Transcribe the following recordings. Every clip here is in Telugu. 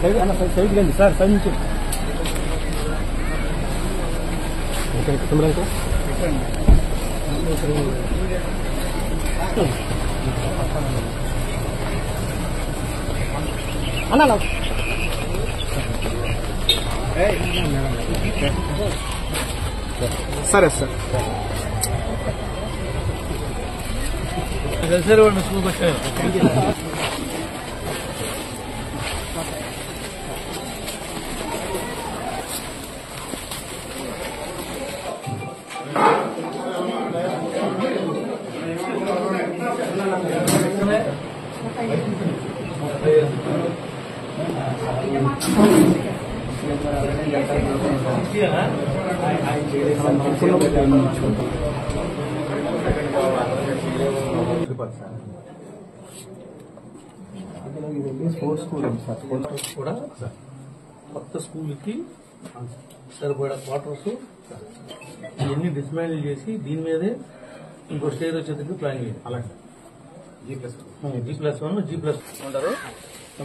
సైడ్ సార్ సైడ్ నుంచి అన్నా సరే సార్ సరే వాడిని స్కూల్కి వచ్చాను. కూడా కొత్త స్కూల్కి సరిపడా క్వార్టర్స్ ఇవన్నీ డిస్మాండిల్ చేసి దీని మీదే ఇంకో స్టేజ్ వచ్చేందుకు ప్లాన్ చేయాలి. అలాగే G+1 G+ ఉంటారు.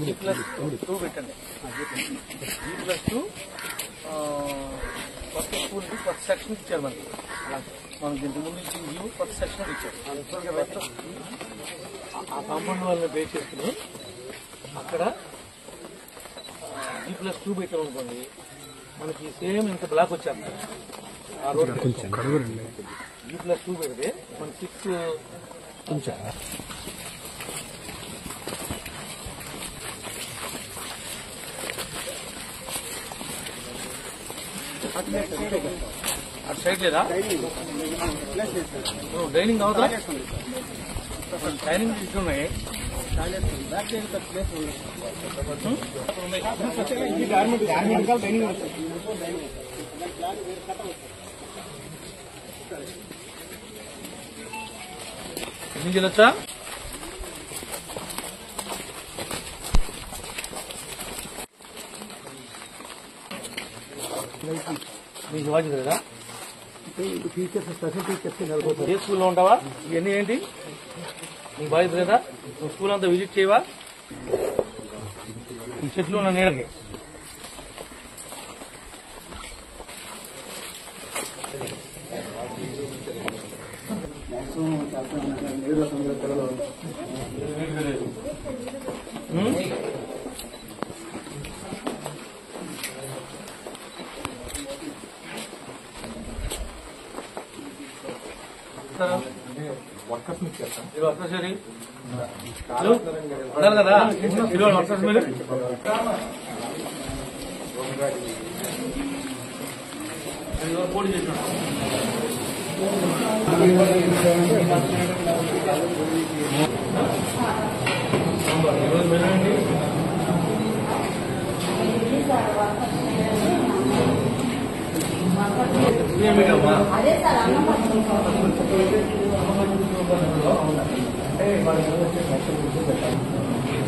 G+2 పెట్టండి. G+2 కొత్త స్కూల్కి కొత్త సెక్షన్ ఇచ్చారు మనకి. మనకి ఇంతకుముందు ఇచ్చిన కొత్త సెక్షన్ ఇచ్చారు. ఆ కాంపౌండ్ వాళ్ళని బేస్ చేసుకుని అక్కడ G+2 పెట్టాం అనుకోండి, మనకి సేమ్ ఇంత బ్లాక్ వచ్చేది. ఆ రోడ్ G+2 పెడితే మనకి 6 కొంచెం అటు సైడ్ లేదా డైనింగ్ అవుతా డైనింగ్ ఇస్తున్నాయి. ఎన్ని చేయొచ్చా? మీకు బాధ్యత కదా? టీచర్స్ స్పెషల్ టీచర్స్ ఏ స్కూల్లో ఉంటావా? ఇవన్నీ ఏంటి నీకు బాధ్యత కదా? నువ్వు స్కూల్ అంతా విజిట్ చేయవా? ఈ చెట్లు ఉన్న నీడకి వర్కర్స్ సరే అన్నారు కదా వర్కర్స్ మీరు పోటీ చేసిన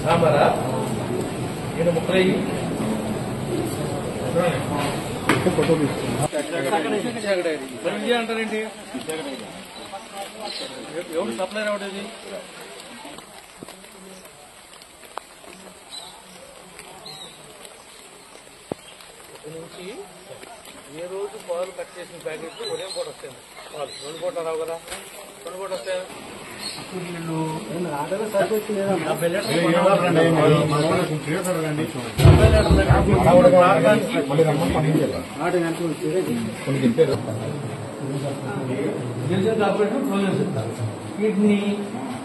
సాంబారా ఈయన ముక్కలయ్యి అంటారేంటి? ఎవరు సప్లై రావడేది? నుంచి ఏ రోజు పాలు కట్ చేసిన ప్యాకెట్లు ఉదయం పూట వస్తాయి. పాలు 2 పూట రావు కదా, 2 పూట వస్తాయి. గిరిజన కార్పొరేటర్ క్లోజ్ చేస్తారు. వీటిని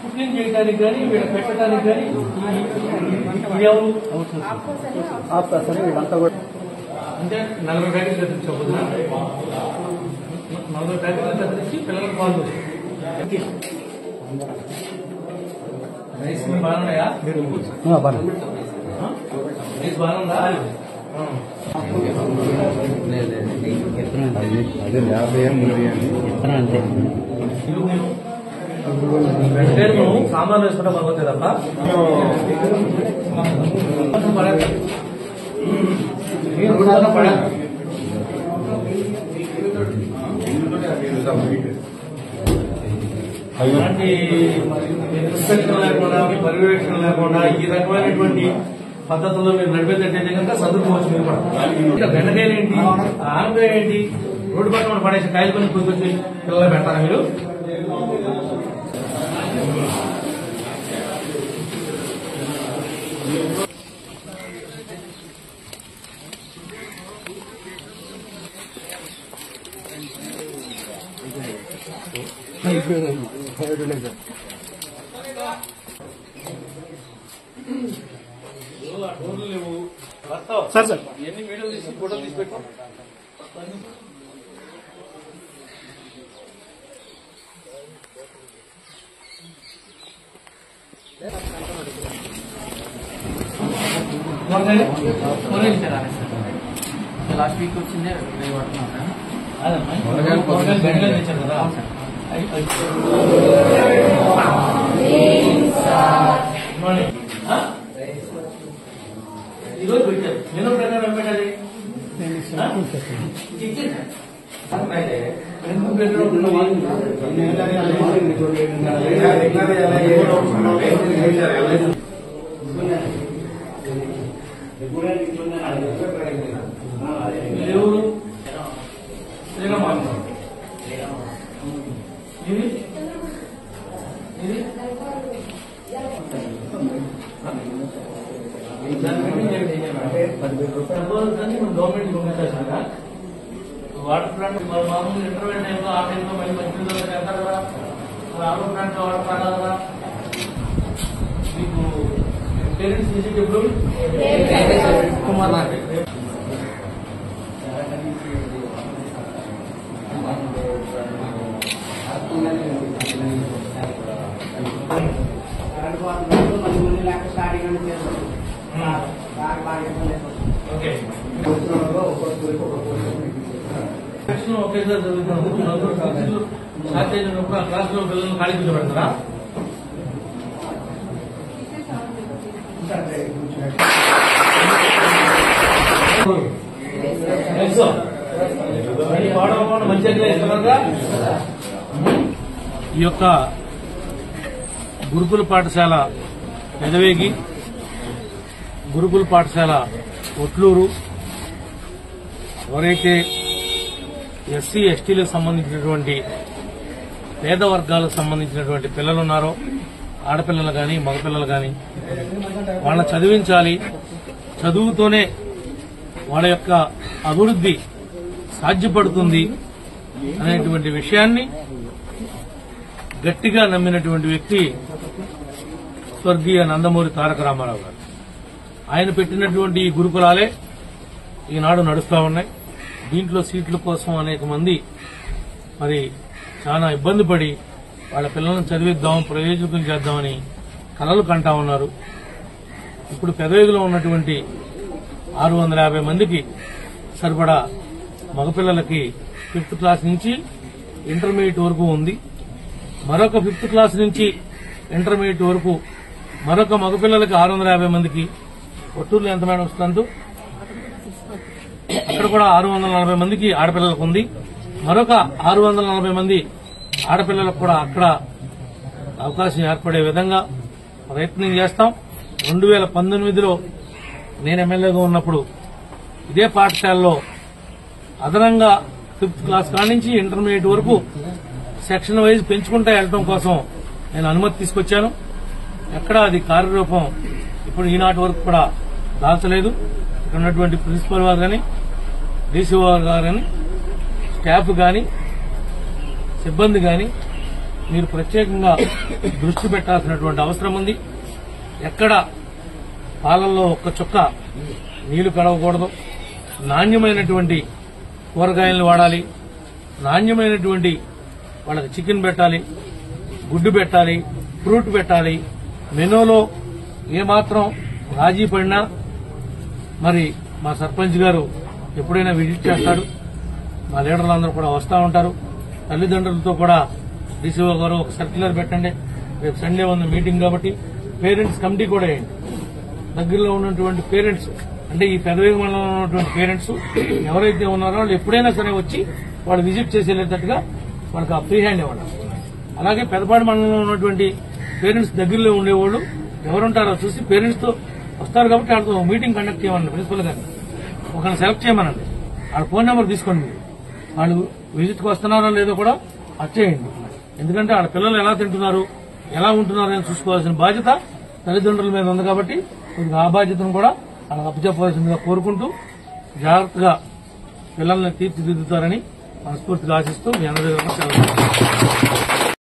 కుకింగ్ చేయడానికి కానీ వీళ్ళ పెట్టడానికి కానీ అంటే 40 ప్యాకెట్లు తెప్పించకపోతే 40 ప్యాకెట్లు తెప్పించి పిల్లలకు పాలు వస్తాయి. రైస్ బాగున్నాయా? రైస్ బాగుందా? నువ్వు సామాన్లు వేసుకుంటా బాగుంది తప్ప పడ అలాంటి ఇన్స్పెక్షన్ లేకుండా పర్యవేక్షణ లేకుండా ఈ రకమైనటువంటి పద్ధతుల్లో మీరు నడిపేటట్టయితే కనుక చదువుకోవచ్చు మీరు కూడా. బెండకాయలు ఏంటి, ఆనకాయ ఏంటి, రోడ్డు పక్కన పడేసి కాయలు కొని కూర్చొచ్చి పిల్లలు పెడతారా మీరు? సార్ సార్ ఎన్ని వీడియోలు తీసి ఫోటోలు తీసి పెట్టు. లాస్ట్ వీక్ వచ్చిందే బెండకాయలు తెచ్చారు కదా. ఈరోజు పెట్టారు. నేను ప్రకారం పెట్టాలి. ఎవరు గవర్నమెంట్ పంపించారు. వాటర్ ప్లాంట్ మామూలు ఇంటర్వ్యూ టైంలో ఆ టైంలో మళ్ళీ మంచి చేస్తారు కదా. ఆరో ప్లాంట్ వాటర్ ప్లాంట్ కదా. మీకు పేరెంట్స్ విజిట్ ఎప్పుడు? కుమార్ ఓకే ఒకేసారి చదువుతున్నాము. షార్టేజ్ ఉన్నప్పుడు ఆ క్లాస్ లో పిల్లలను ఖాళీ కూర్చోబెడతారా? ఈ యొక్క గురుకుల పాఠశాల పెదవేగి, గురుకుల పాఠశాల ఒట్లూరు, ఎవరైతే ఎస్సీ ఎస్టీలకు సంబంధించినటువంటి పేద వర్గాలకు సంబంధించినటువంటి పిల్లలు ఉన్నారో, ఆడపిల్లలు గాని మగపిల్లలు గాని, వాళ్ళని చదివించాలి. చదువుతోనే వాళ్ళ యొక్క అభివృద్ది సాధ్యపడుతుంది అనేటువంటి విషయాన్ని గట్టిగా నమ్మినటువంటి వ్యక్తి స్వర్గీయ నందమూరి తారక రామారావు గారు. ఆయన పెట్టినటువంటి ఈ గురుకులాలే ఈనాడు నడుస్తా ఉన్నాయి. దీంట్లో సీట్ల కోసం అనేక మంది మరి చాలా ఇబ్బంది పడి వాళ్ళ పిల్లలను చదివిద్దాం, ప్రయోజకం చేద్దామని కలలు కంటా ఉన్నారు. ఇప్పుడు పెదవేగిలో ఉన్నటువంటి 650 మందికి సరిపడా మగపిల్లలకి 5th క్లాస్ నుంచి ఇంటర్మీడియట్ వరకు ఉంది. మరొక 5th క్లాస్ నుంచి ఇంటర్మీడియట్ వరకు మరొక మగపిల్లలకి 650 మందికి. ఒట్టూరులో ఎంత మేడం వస్తుందో అక్కడ కూడా 640 మందికి ఆడపిల్లలకు ఉంది. మరొక 640 మంది ఆడపిల్లలకు కూడా అక్కడ అవకాశం ఏర్పడే విధంగా ప్రయత్నం చేస్తాం. 2019లో నేను ఎమ్మెల్యేగా ఉన్నప్పుడు ఇదే పాఠశాలలో అదనంగా 5th క్లాస్ కాడి నుంచి ఇంటర్మీడియట్ వరకు సెక్షన్ వైజ్ పెంచుకుంటూ వెళ్లడం కోసం నేను అనుమతి తీసుకొచ్చాను. ఎక్కడ అది కార్యరూపం ఇప్పుడు ఈనాటి వరకు కూడా దాల్చలేదు. ఇక్కడ ఉన్నటువంటి ప్రిన్సిపల్ వారు కానీ, డీసీఓ గారు కానీ, స్టాఫ్ కానీ, సిబ్బంది కానీ మీరు ప్రత్యేకంగా దృష్టి పెట్టాల్సినటువంటి అవసరం ఉంది. ఎక్కడ పాలల్లో ఒక్క చుక్క నీళ్లు కడవకూడదు. నాణ్యమైనటువంటి కూరగాయలను వాడాలి. నాణ్యమైనటువంటి వాళ్ళకి చికెన్ పెట్టాలి, గుడ్డు పెట్టాలి, ఫ్రూట్ పెట్టాలి. మెనూలో ఏమాత్రం రాజీ పడినా మరి మా సర్పంచ్ గారు ఎప్పుడైనా విజిట్ చేస్తాడు. మా లీడర్లందరూ కూడా వస్తూ ఉంటారు. తల్లిదండ్రులతో కూడా డీసీఓ గారు ఒక సర్క్యులర్ పెట్టండి. రేపు సండే ఉన్న మీటింగ్ కాబట్టి పేరెంట్స్ కమిటీ కూడా వేయండి. దగ్గరలో ఉన్నటువంటి పేరెంట్స్ అంటే ఈ పెదవేగి మండలంలో ఉన్నటువంటి పేరెంట్స్ ఎవరైతే ఉన్నారో వాళ్ళు ఎప్పుడైనా సరే వచ్చి వాళ్ళు విజిట్ చేసేటట్టుగా వాళ్ళకి ఆ ఫ్రీ హ్యాండ్ ఇవ్వండి. అలాగే పెదపాడు మండలంలో ఉన్నటువంటి పేరెంట్స్ దగ్గరలో ఉండేవాళ్ళు ఎవరుంటారో చూసి పేరెంట్స్ తో వస్తారు కాబట్టి వాళ్ళతో మీటింగ్ కండక్ట్ చేయమనండి ప్రిన్సిపల్ గారిని. ఒకరిని సెలెక్ట్ చేయమనండి. వాళ్ళ ఫోన్ నెంబర్ తీసుకోండి మీరు. వాళ్ళు విజిట్ కు వస్తున్నారో లేదో కూడా వచ్చేయండి. ఎందుకంటే వాళ్ళ పిల్లలు ఎలా తింటున్నారు, ఎలా ఉంటున్నారు అని చూసుకోవాల్సిన బాధ్యత తల్లిదండ్రుల మీద ఉంది కాబట్టి కొద్దిగా ఆ బాధ్యతను కూడా వాళ్ళకి అప్పచెప్పవలసిందిగా కోరుకుంటూ జాగ్రత్తగా పిల్లల్ని తీర్చిదిద్దుతారని మనస్ఫూర్తిగా ఆశిస్తూ మీ అందరి దగ్గర సెలవు.